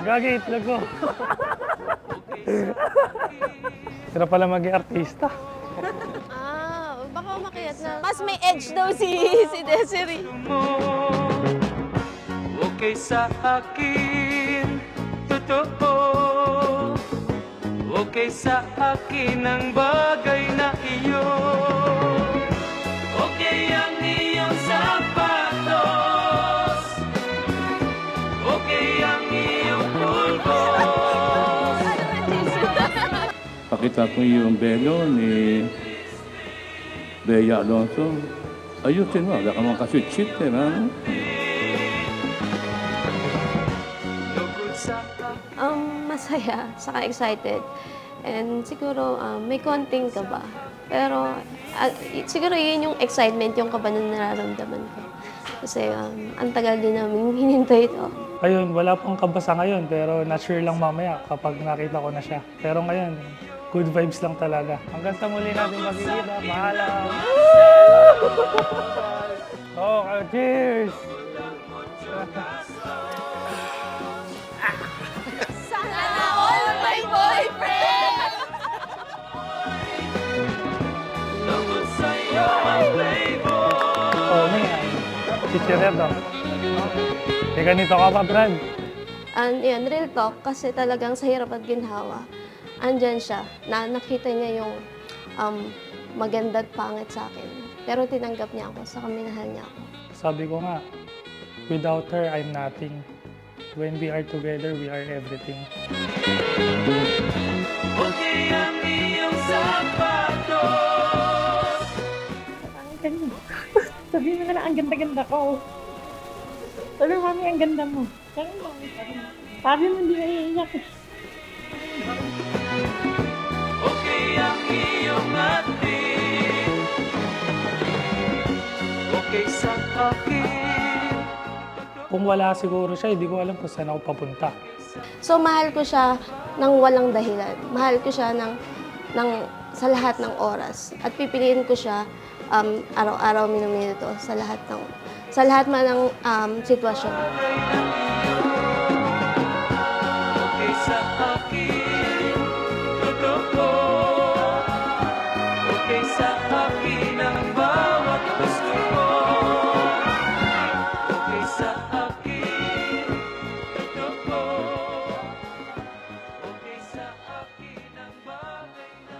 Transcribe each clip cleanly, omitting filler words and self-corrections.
Gagi, itlog ko. Sira pala maging artista. Baka umakyat na. Mas may edge daw si Desiree. Okay sa akin, totoo. Okay sa akin ang bagay na iyon. Okay ang iyong sapatos. Okay ang iyong pulbos. Pakita ko yung belo ni Bea Alonso. Ayusin mo, wala ka mga kaswit-shit eh, ha? Masaya, saka excited. And siguro may konting kaba. Pero siguro yun yung excitement, yung kaba na nararamdaman ko. Kasi ang tagal din namin hinintay ito. Ayun, wala pang kabasa ngayon, pero not sure lang mamaya kapag nakita ko na siya. Pero ngayon, good vibes lang talaga. Hanggang sa muli natin magkikita. Paalam! Oh, cheers! Sana all my boyfriend! Tungkol sa'yo ang playboy. Oh, may chichiredo. Eh, ganito ka pa, Brad. And yun, real talk, kasi talagang sa hirap at ginhawa, andyan siya, na nakita niya yung maganda at pangit sa akin. Pero tinanggap niya ako, saka minahal niya ako. Sabi ko nga, without her, I'm nothing. When we are together, we are everything. Okay ang iyong sapatos. Ang ganda. Sabihin mo na lang, ang ganda-ganda ko. Sabi mo, mami, ang ganda mo. Sabi mo, hindi ka iiyak. Okay ang iyong atin. Okay sa akin. Kung wala siguro siya, hindi ko alam kung saan ako papunta. So, mahal ko siya ng walang dahilan. Mahal ko siya sa lahat ng oras. At pipiliin ko siya araw-araw, minuto sa lahat man ng sitwasyon. Okay sa akin, totoo. Okay sa akin ang bawat gusto ko. Okay sa akin, totoo. Okay sa akin ang bagay na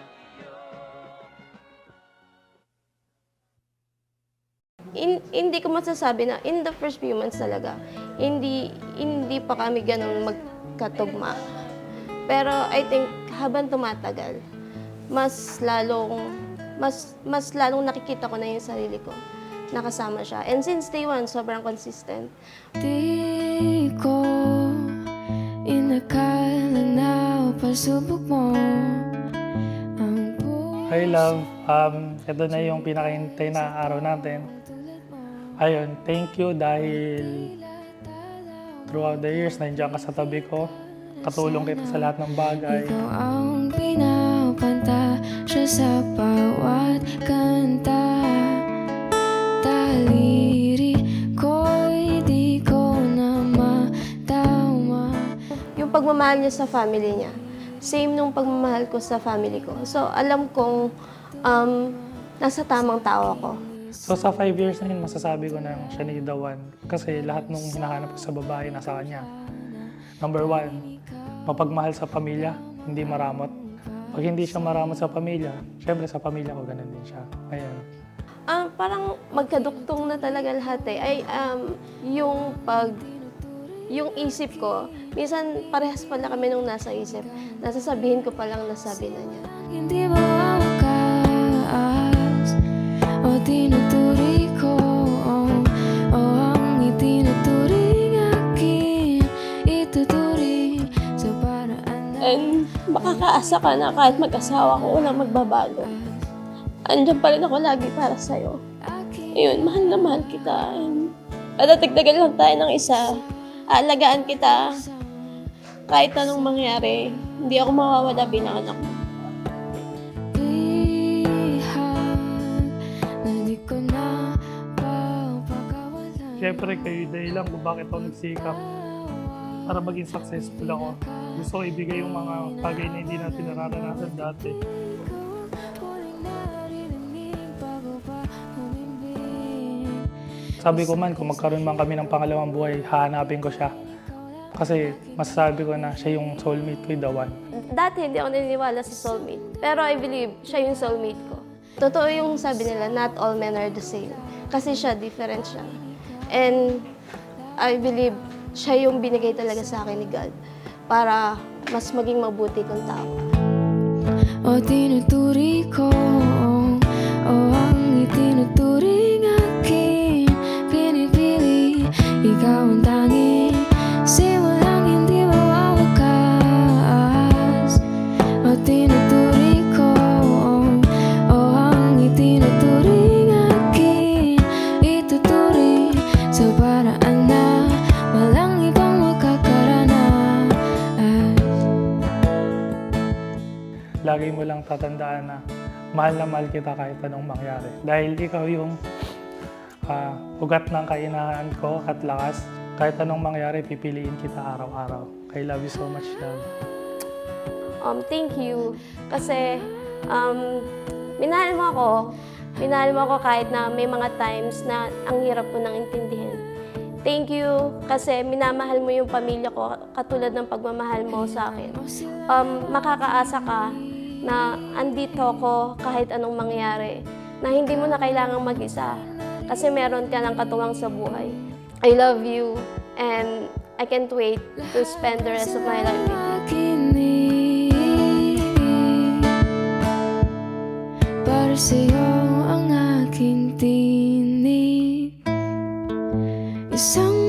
Hindi ko masasabi na in the first few months talaga, hindi pa kami ganun magkatugma. Pero I think habang tumatagal, mas lalong nakikita ko na yung sarili ko. Nakasama siya. And since day one, sobrang consistent. Di ko inakala na pasubok mo ang Hi, love. Ito na yung pinakahintay na araw natin. Ayun, thank you dahil throughout the years, nandiyan ka sa tabi ko. Katulong kita sa lahat ng bagay. ikaw ang pinapanta siya sa bawat kanta. Daliri ko'y di ko na matama. Yung pagmamahal niya sa family niya, same nung pagmamahal ko sa family ko. So, alam kong nasa tamang tao ako. So sa 5 years na yun, masasabi ko na siya ni the one. Kasi lahat nung hinahanap ko sa babae, nasa kanya. Number 1, mapagmahal sa pamilya, hindi maramot. Pag hindi siya maramot sa pamilya, syempre sa pamilya ko ganun din siya. Ayan. Parang magkaduktong na talaga lahat eh. Yung isip ko, minsan parehas pala kami nung nasa isip. Nasasabihin ko palang nasabi na niya. Hindi mawakas o tinuturi ko o ang itinuturing akin ituturing sa paraan na And makakaasa ka na kahit mag-asawa ko, walang magbabago. Andiyan pa rin ako lagi para sa'yo. Ayun, mahal na mahal kita. And padatigdagan lang tayo ng isa. Aalagaan kita. Kahit anong mangyari, hindi ako mawawala bilang anak mo. Siyempre kayo dahilan kung bakit ako nagsikap para maging successful ako. Gusto ko ibigay yung mga bagay na hindi natin nararanasan dati. Sabi ko man, kung magkaroon man kami ng pangalawang buhay, hahanapin ko siya. Kasi masasabi ko na siya yung soulmate ko, the one. Dati hindi ako naniniwala sa soulmate. Pero I believe siya yung soulmate ko. Totoo yung sabi nila, not all men are the same. Kasi siya, different siya. And I believe siya yung binigay talaga sa akin ni God para mas maging mabuti kong tao. O tinuturi ko, o ang itinuturing akin, pinipili, ikaw ang tanging simulang hindi mawawakas. O tinuturi ko, o ang itinuturing akin, ituturing sa paraan na walang ibang makakaranas. Lagi mo lang tatandaan na mahal kita kahit anong mangyari. Dahil ikaw yung ugat ng kainahan ko at lakas. Kahit anong mangyari, pipiliin kita araw-araw. I love you so much, love. Thank you. Kasi minahal mo ako. Minahal mo ako kahit na may mga times na ang hirap ko nang intindihin. Thank you kasi minamahal mo yung pamilya ko katulad ng pagmamahal mo sa akin. Makakaasa ka na andito ako kahit anong mangyari, na hindi mo na kailangang mag-isa kasi meron ka ng katuwang sa buhay. I love you and I can't wait to spend the rest of my life with you. Para sa'yo ang aking tinig, isang